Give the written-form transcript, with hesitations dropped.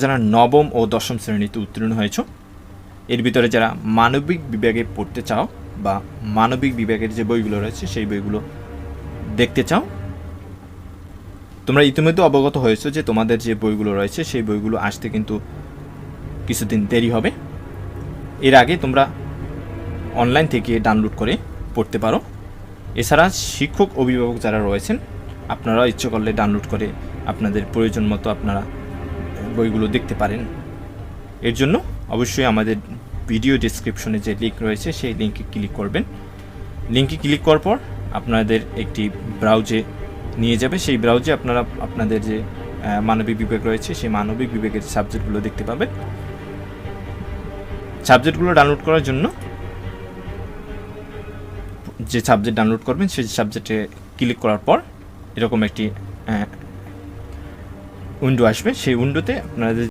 যারা নবম ও দশম শ্রেণীতে উত্তীর্ণ হয়েছ, এর ভিতরে যারা মানবিক বিভাগে পড়তে চাও বা মানবিক বিভাগের যে বইগুলো রয়েছে সেই বইগুলো দেখতে চাও, তোমরা ইতিমধ্যে অবগত হয়েছো যে তোমাদের যে বইগুলো রয়েছে সেই বইগুলো আসতে কিন্তু কিছুদিন দেরি হবে। এর আগে তোমরা অনলাইন থেকে ডাউনলোড করে পড়তে পারো। এছাড়া শিক্ষক অভিভাবক যারা রয়েছেন, আপনারা ইচ্ছে করলে ডাউনলোড করে আপনাদের প্রয়োজন মতো আপনারা বইগুলো দেখতে পারেন। এর জন্য অবশ্যই আমাদের ভিডিও ডেসক্রিপশনে যে লিঙ্ক রয়েছে সেই লিঙ্কে ক্লিক করবেন। লিঙ্কে ক্লিক করার পর আপনাদের একটি ব্রাউজে নিয়ে যাবে। সেই ব্রাউজে আপনারা আপনাদের যে মানবিক বিভাগ রয়েছে সেই মানবিক বিভাগের সাবজেক্টগুলো দেখতে পাবেন। সাবজেক্টগুলো ডাউনলোড করার জন্য যে সাবজেক্ট ডাউনলোড করবেন সেই সাবজেক্টে ক্লিক করার পর এরকম একটি উইন্ডো আসবে। সেই উইন্ডোতে আপনাদের